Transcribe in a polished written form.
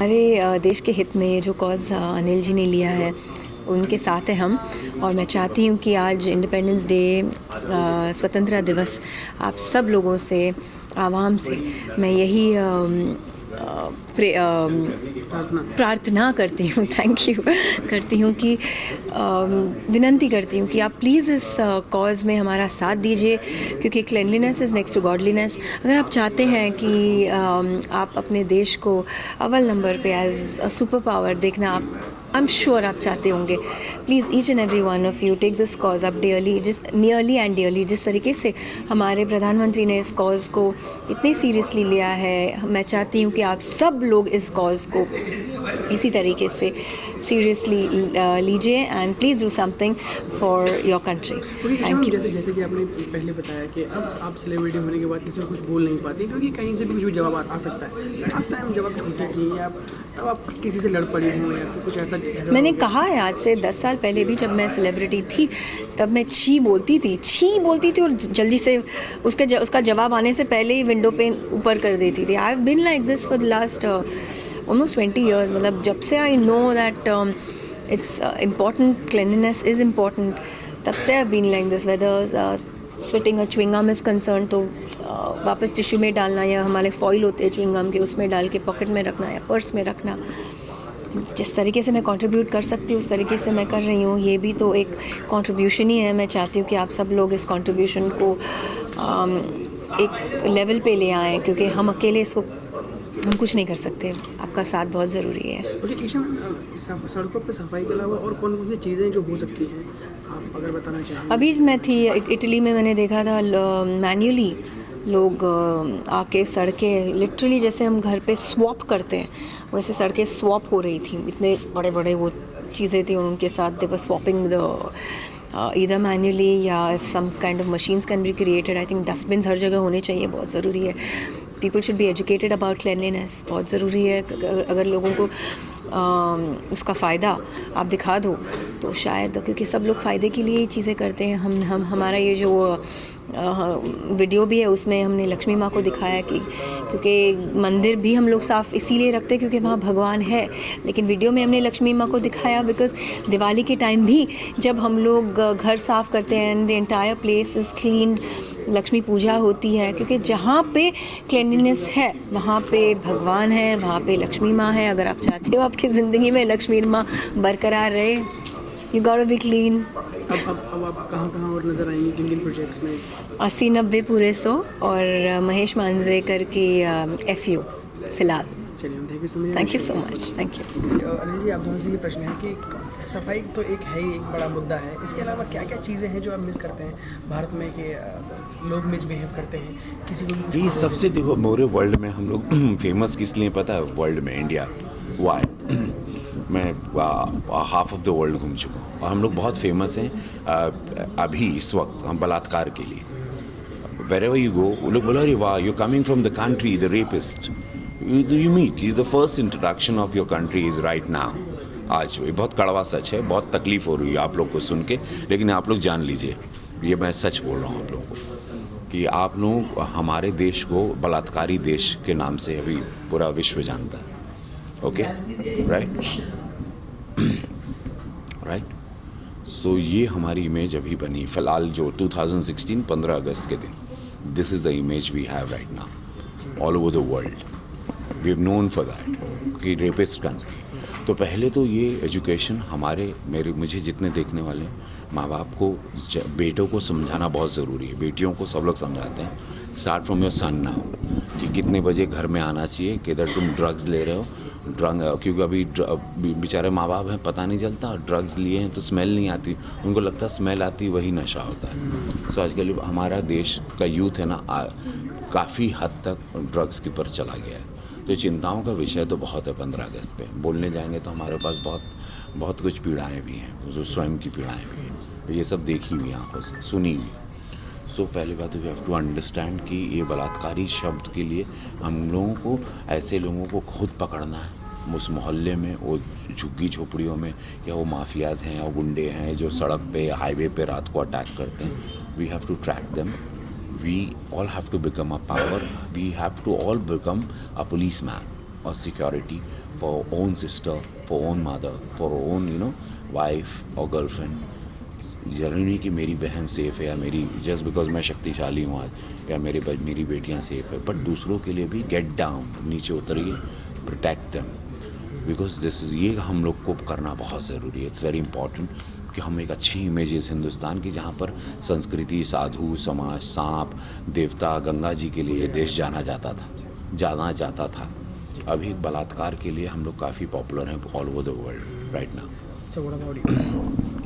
हमारे देश के हित में जो कॉज़ अनिल जी ने लिया है उनके साथ हैं हम। और मैं चाहती हूँ कि आज इंडिपेंडेंस डे स्वतंत्रता दिवस आप सब लोगों से, आवाम से मैं यही प्रार्थना करती हूँ, थैंक यू करती हूँ कि विनंती करती हूँ कि आप प्लीज़ इस कॉज़ में हमारा साथ दीजिए, क्योंकि cleanliness is next to godliness. अगर आप चाहते हैं कि आप अपने देश को अव्वल नंबर पे एज अ सुपर पावर देखना, आप आई एम श्योर आप चाहते होंगे, please each and every one of you take this cause up nearly and dearly. जिस तरीके से हमारे प्रधानमंत्री ने इस कॉज़ को इतने सीरियसली लिया है, मैं चाहती हूँ कि आप सब लोग इस कॉज़ को इसी तरीके से सीरियसली लीजिए and please do something for your country. Thank you. जैसे कि आपने पहले बताया कि अब आप सेलिब्रिटी होने के बाद किसी को कुछ बोल नहीं पाती, क्योंकि कहीं से भी कुछ भी जवाब आ सकता है। लास्ट टाइम जब आप छोटे थी या तब आप किसी से लड़ पड़ी हो या फिर कुछ ऐसा? मैंने कहा है आज से 10 साल पहले भी, जब मैं सेलिब्रिटी थी तब मैं छी बोलती थी और जल्दी से उसका जवाब आने से पहले ही विंडो पे ऊपर कर देती थी। I have been like this for the last almost 20 years। मतलब जब से I know that it's important, cleanliness is important, तब से I have been like this. Whether sweating a chewing gum is concern तो वापस टिश्यू में डालना, या हमारे फॉइल होते हैं च्युइंगम के, उसमें डाल के पॉकेट में रखना या पर्स में रखना। जिस तरीके से मैं कंट्रीब्यूट कर सकती हूँ उस तरीके से मैं कर रही हूँ। ये भी तो एक कंट्रीब्यूशन ही है। मैं चाहती हूँ कि आप सब लोग इस कंट्रीब्यूशन को एक लेवल पे ले आएँ, क्योंकि हम अकेले इसको हम कुछ नहीं कर सकते। आपका साथ बहुत ज़रूरी है। सड़कों पर सफाई के अलावा और कौन कौन सी चीज़ें जो हो सकती हैं, आप अगर बताना चाहें? अभी मैं थी इटली में, मैंने देखा था मैन्युअली लोग आके सड़कें लिटरली जैसे हम घर पे स्वॉप करते हैं वैसे सड़कें स्वॉप हो रही थी। इतने बड़े बड़े वो चीज़ें थी, उनके साथ दे वर स्वॉपिंग द either manually या if some kind of machines can be created। I think dustbins हर जगह होने चाहिए, बहुत ज़रूरी है। People should be educated about cleanliness, बहुत ज़रूरी है। अगर लोगों को उसका फ़ायदा आप दिखा दो तो शायद, क्योंकि सब लोग फ़ायदे के लिए ही चीज़ें करते हैं। हम हमारा ये जो वीडियो भी है उसमें हमने लक्ष्मी माँ को दिखाया कि क्योंकि मंदिर भी हम लोग साफ़ इसीलिए रखते हैं क्योंकि वहाँ भगवान है, लेकिन वीडियो में हमने लक्ष्मी माँ को दिखाया बिकॉज़ दिवाली के टाइम भी जब हम लोग घर साफ़ करते हैं and the entire place is clean, Lakshmi Puja होती है, क्योंकि जहाँ पे क्लीनलीनेस है वहाँ पे भगवान है, वहाँ पे लक्ष्मी माँ है। अगर आप चाहते हो आपकी ज़िंदगी में लक्ष्मी माँ बरकरार रहे, you got to be clean. अब आप कहाँ और नज़र आएंगे किन प्रोजेक्ट्स में? 80-90 पूरे 100 और महेश मांजरेकर की FU फ़िलहाल। चलिए, thank you so much. Thank you so much, thank you. Anil ji, आप दोनों से ये प्रश्न है कि सफाई तो एक है ही, एक बड़ा मुद्दा है, इसके अलावा क्या क्या चीज़ें हैं जो आप मिस करते हैं भारत में कि लोग मिसबिहेव करते हैं किसी को? ये सबसे देखो, पूरे वर्ल्ड में हम लोग फेमस किस लिए पता है? वर्ल्ड में इंडिया, वाई मैं हाफ ऑफ द वर्ल्ड घूम चुका हूँ और हम लोग बहुत फेमस हैं अभी इस वक्त हम बलात्कार के लिए। Wherever you go, वो लोग बोला अरे वाह, you coming from the country the rapist you meet, the first introduction of your country is right now। आज ये बहुत कड़वा सच है, बहुत तकलीफ हो रही है आप लोग को सुन के, लेकिन आप लोग जान लीजिए, ये मैं सच बोल रहा हूँ आप लोगों को कि आप लोग हमारे देश को बलात्कारी देश के नाम से अभी पूरा विश्व जानता है। Okay, right right. सो ये हमारी इमेज अभी बनी फ़िलहाल जो 2016 15 अगस्त के दिन, this is the image we have right now all over the world. We have known for that कि रेपिस्ट कंट्री। तो पहले तो ये एजुकेशन मुझे जितने देखने वाले माँ बाप को, बेटों को समझाना बहुत ज़रूरी है। बेटियों को सब लोग समझाते हैं, start from your son now, कि कितने बजे घर में आना चाहिए, किधर तुम ड्रग्स ले रहे हो, क्योंकि अभी बेचारे माँ बाप हैं, पता नहीं चलता, ड्रग्स लिए हैं तो स्मेल नहीं आती, उनको लगता स्मेल आती वही नशा होता है। सो आजकल हमारा देश का यूथ है ना, काफ़ी हद तक ड्रग्स की पर चला गया है। तो चिंताओं का विषय तो बहुत है। 15 अगस्त पे बोलने जाएंगे तो हमारे पास बहुत कुछ पीड़ाएँ भी हैं, जो स्वयं की पीड़ाएँ भी हैं, ये सब देखी हुई आंखों से, सुनी हुई। सो पहली बात, वी हैव टू अंडरस्टैंड कि ये बलात्कारी शब्द के लिए हम लोगों को, ऐसे लोगों को खुद पकड़ना है उस मोहल्ले में, वो झुग्गी झोपड़ियों में, या वो माफियाज़ हैं या गुंडे हैं जो सड़क पे हाईवे पे रात को अटैक करते हैं। We have to track them. We all have to become a power. We have to all become a policeman or security for own sister, for own mother, for own wife or girlfriend. जरूरी नहीं कि मेरी बहन safe है या मेरी just because मैं शक्तिशाली हूँ आज या मेरी बेटियाँ सेफ़ है, बट दूसरों के लिए भी गेट डाउन, नीचे उतरिए, protect them, because this is ये हम लोग को करना बहुत ज़रूरी है. इट्स वेरी इंपॉर्टेंट कि हम एक अच्छी इमेज इस हिंदुस्तान की जहाँ पर संस्कृति, साधु समाज, सांप, देवता, गंगा जी के लिए देश जाना जाता था. अभी बलात्कार के लिए हम लोग काफ़ी पॉपुलर हैं all over the world right now. So what about you?